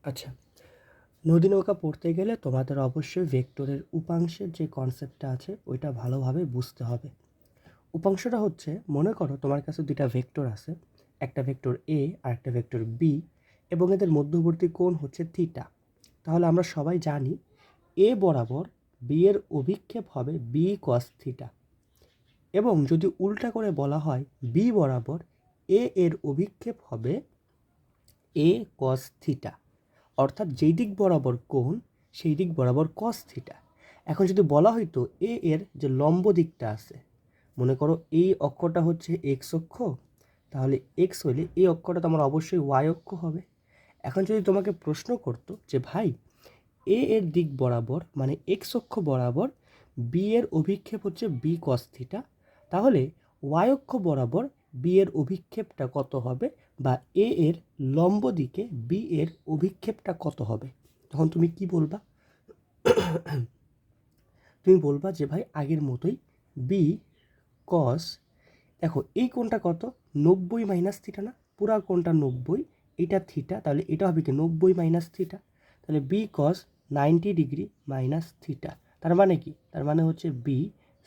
আচ্ছা, নদী নৌকা পড়তে গেলে তোমাদের অবশ্যই ভেক্টরের উপাংশের যে কনসেপ্টটা আছে ওইটা ভালোভাবে বুঝতে হবে। উপাংশটা হচ্ছে, মনে করো তোমার কাছে দুইটা ভেক্টর আছে, একটা ভেক্টর এ আর একটা ভেক্টর বি, এবং এদের মধ্যবর্তী কোণ হচ্ছে থিটা। তাহলে আমরা সবাই জানি এ বরাবর বি এর অভিক্ষেপ হবে বি কস থিটা, এবং যদি উল্টা করে বলা হয় বি বরাবর এ এর অভিক্ষেপ হবে এ কস থিটা, অর্থাৎ যেই দিক বরাবর কোণ সেই দিক বরাবর কস থিটা। এখন যদি বলা হয়তো এ এর যে লম্ব দিকটা আছে, মনে করো এই অক্ষটা হচ্ছে এক্স অক্ষ, তাহলে এক্স হলে এই অক্ষটা তো আমার অবশ্যই ওয়াই অক্ষ হবে। এখন যদি তোমাকে প্রশ্ন করতো যে ভাই এ এর দিক বরাবর মানে এক্স অক্ষ বরাবর বি এর অভিক্ষেপ হচ্ছে বি কস থিটা, তাহলে ওয়াই অক্ষ বরাবর বি এর অভিক্ষেপটা কত হবে, বা এ এর লম্ব দিকে বি এর অভিক্ষেপটা কত হবে, তখন তুমি কি বলবা? তুমি বলবা যে ভাই আগের মতোই বি কস, দেখো এই কোণটা কত, 90 মাইনাস থিটা না, পুরা কোণটা 90, এটা থিটা, তাহলে এটা হবে কি 90 মাইনাস থিটা, তাহলে বি কস 90 ডিগ্রি মাইনাস থিটা। তার মানে কি? তার মানে হচ্ছে বি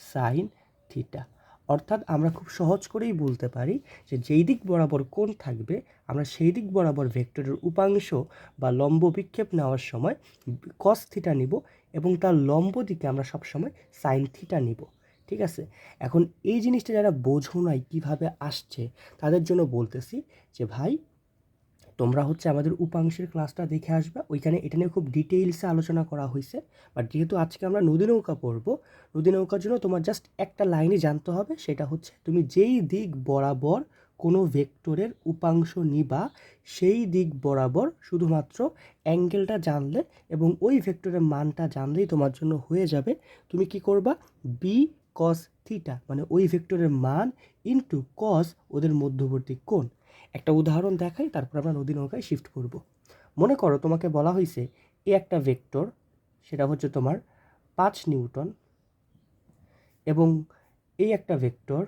সাইন থিটা। অর্থাৎ আমরা খুব সহজ করেই বলতে পারি যে যেই দিক বরাবর কোণ থাকবে আমরা সেই দিক বরাবর ভেক্টরের উপাংশ বা লম্ব বিক্ষেপ নেওয়ার সময় কস থিটা নিব, এবং তার লম্ব দিকে আমরা সবসময় সাইন থিটা নিব। ঠিক আছে? এখন এই জিনিসটা যারা বোঝো নাই কীভাবে আসছে তাদের জন্য বলতেছি যে ভাই তোমরা হচ্ছে আমাদের উপাংশের ক্লাসটা দেখে আসবে, ওইখানে এটা নিয়ে খুব ডিটেইলসে আলোচনা করা হয়েছে। বাট যেহেতু আজকে আমরা নদী নৌকা পড়বো, নদী নৌকার জন্য তোমার জাস্ট একটা লাইনই জানতে হবে, সেটা হচ্ছে তুমি যেই দিক বরাবর কোনো ভেক্টরের উপাংশ নিবা সেই দিক বরাবর শুধুমাত্র অ্যাঙ্গেলটা জানলে এবং ওই ভেক্টরের মানটা জানলেই তোমার জন্য হয়ে যাবে। তুমি কি করবা? বি কস থিটা মানে ওই ভেক্টরের মান ইনটু কস ওদের মধ্যবর্তী কোণ। একটা উদাহরণ দেখাই, তারপর আমরা নদী নৌকায় শিফট করব। মনে করো তোমাকে বলা হয়েছে এ একটা ভেক্টর, সেটা হচ্ছে তোমার 5 নিউটন, এবং এই একটা ভেক্টর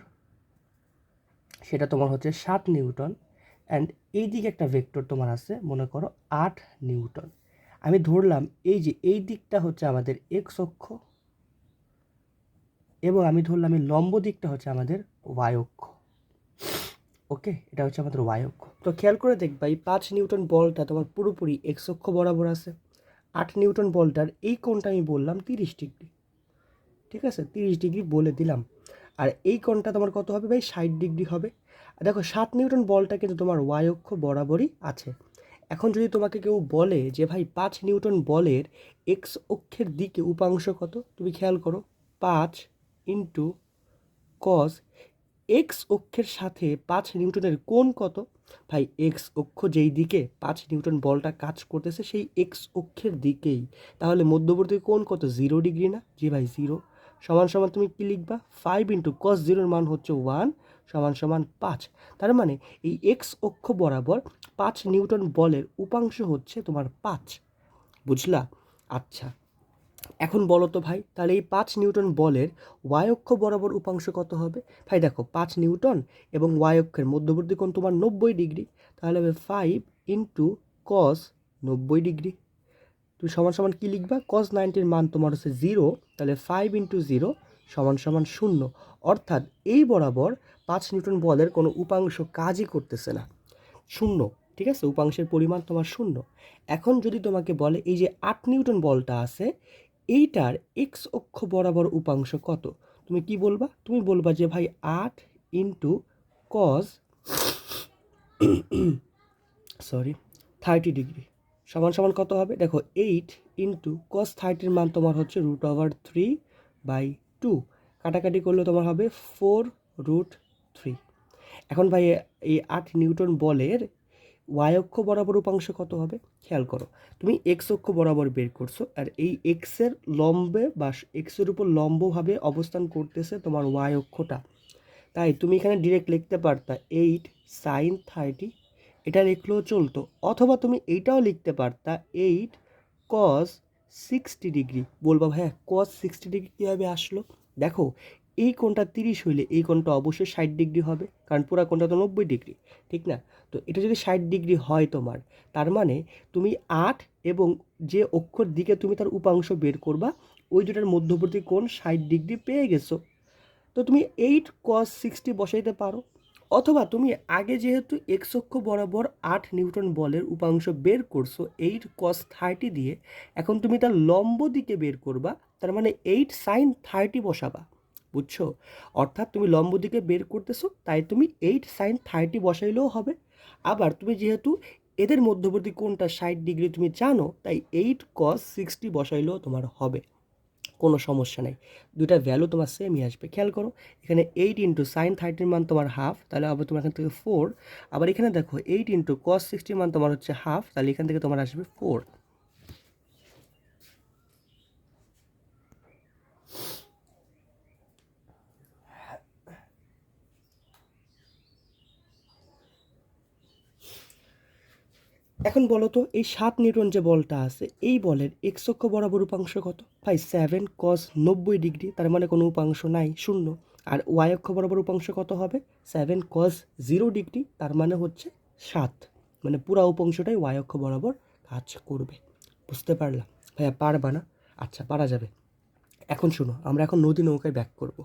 সেটা তোমার হচ্ছে 7 নিউটন, অ্যান্ড এই দিকে একটা ভেক্টর তোমার আছে মনে করো 8 নিউটন। আমি ধরলাম এই যে এই দিকটা হচ্ছে আমাদের এক্স অক্ষ, এবং আমি ধরলাম এই লম্ব দিকটা হচ্ছে আমাদের ওয়াই অক্ষ। ওকে, এটা হচ্ছে আমাদের ওয়াই অক্ষ। তো খেয়াল করে দেখবা এই 5 নিউটন বলটা তোমার পুরোপুরি এক্স অক্ষ বরাবর আছে। 8 নিউটন বলটার এই কোণটা আমি বললাম 30 ডিগ্রি। ঠিক আছে, 30 ডিগ্রি বলে দিলাম। আর এই কোণটা তোমার কত হবে ভাই? 60 ডিগ্রি হবে। আর দেখো 7 নিউটন বলটা কিন্তু তোমার ওয়াই অক্ষ বরাবরই আছে। এখন যদি তোমাকে কেউ বলে যে ভাই 5 নিউটন বলের এক্স অক্ষের দিকে উপাংশ কত, তুমি খেয়াল করো 5 ইন্টু কস এক্স অক্ষের সাথে 5 নিউটনের কোণ কত? ভাই এক্স অক্ষ যেই দিকে 5 নিউটন বলটা কাজ করতেছে সেই এক্স অক্ষের দিকেই, তাহলে মধ্যবর্তী কোণ কত? 0 ডিগ্রি না? জি ভাই 0। সমান সমান তুমি কি লিখবা? 5 ইন্টু কস 0-এর মান হচ্ছে 1 সমান সমান 5। তার মানে এই এক্স অক্ষ বরাবর 5 নিউটন বলের উপাংশ হচ্ছে তোমার 5। বুঝলা? আচ্ছা, এখন বলো তো ভাই, তাহলে এই 5 নিউটন বলের ওয়াই অক্ষ বরাবর উপাংশ কত হবে? ভাই দেখো 5 নিউটন এবং ওয়াই অক্ষের মধ্যবর্তী কোণ তোমার 90 ডিগ্রি, তাহলে হবে 5 ইন্টু কস 90 ডিগ্রি। তুমি সমান সমান কী লিখবা? কস 90-এর মান তোমার হচ্ছে 0, তাহলে 5 ইন্টু 0 সমান সমান 0। অর্থাৎ এই বরাবর 5 নিউটন বলের কোনো উপাংশ কাজই করতেছে না, 0। ঠিক আছে, উপাংশের পরিমাণ তোমার 0। এখন যদি তোমাকে বলে এই যে 8 নিউটন বলটা আছে এইটার এক্স অক্ষ বরাবর উপাংশ কত, তুমি কি বলবা? তুমি বলবা যে ভাই 8 ইন্টু কস 30 ডিগ্রি সমান সমান কত হবে? দেখো 8 ইন্টু কস 30-এর মান তোমার হচ্ছে √3/2, কাটাকাটি করলে তোমার হবে 4√3। এখন ভাই এই 8 নিউটন বলের ওয়াই অক্ষ বরাবর উপাংশ কত হবে? খেয়াল করো, তুমি এক্স অক্ষ বরাবর বের করছো, আর এই এক্সের লম্বে বা এক্সের উপর লম্বভাবে অবস্থান করতেছে তোমার ওয়াই অক্ষটা। তাই তুমি এখানে ডিরেক্ট লিখতে পারতা 8 সাইন 30, এটা লিখলেও চলতো, অথবা তুমি এইটাও লিখতে পারতা 8 কস 60 ডিগ্রি। বলবা ভাইয়া কস 60 ডিগ্রি কীভাবে আসলো? দেখো এই কোণটা 30 হইলে এই কোণটা অবশ্যই 60 ডিগ্রি হবে, কারণ পুরা কোণটা তো 90 ডিগ্রি, ঠিক না? তো এটা যদি 60 ডিগ্রি হয় তোমার, তার মানে তুমি 8 এবং যে অক্ষর দিকে তুমি তার উপাংশ বের করবা ওই দুটার মধ্যবর্তী কোণ 60 ডিগ্রি পেয়ে গেছো। তো তুমি 8 cos 60 বসাইতে পারো, অথবা তুমি আগে যেহেতু এক্স অক্ষ বরাবর 8 নিউটন বলের উপাংশ বের করছো 8 cos 30 দিয়ে, এখন তুমি তার লম্ব দিকে বের করবা, তার মানে 8 sin 30 বসাবা, বুঝছো? অর্থাৎ তুমি লম্ব দিকে বের করতেছো, তাই তুমি 8 sin 30 বসাইলেও হবে। আবার তুমি যেহেতু এদের মধ্যবর্তী কোণটা 60 ডিগ্রি তুমি জানো, তাই 8 cos 60 বসাইলেও তোমার হবে, কোনো সমস্যা নেই। দুইটা ভ্যালু তোমার সেমই আসবে। খেয়াল করো, এখানে 8 ইন্টু সাইন 30 মান তোমার হাফ, তাহলে আবার তোমার এখান থেকে 4। আবার এখানে দেখো 8 ইন্টু কস 60 মান তোমার হচ্ছে হাফ, তাহলে এখান থেকে তোমার আসবে 4। এখন বলো তো, এই 7 নিউটন যে বলটা আছে, এই বলের এক্স অক্ষ বরাবর উপাংশ কত? ভাই 7 cos 90 ডিগ্রি, তার মানে কোনো উপাংশ নাই, শূন্য। আর ওয়াই অক্ষ বরাবর উপাংশ কত হবে? 7 cos 0 ডিগ্রি, তার মানে হচ্ছে 7, মানে পুরা উপাংশটাই ওয়াই অক্ষ বরাবর কাজ করবে। বুঝতে পারলাম? ভাইয়া পারবা না? আচ্ছা, পারা যাবে। এখন শুনো, আমরা এখন নদী নৌকায় ব্যাক করব।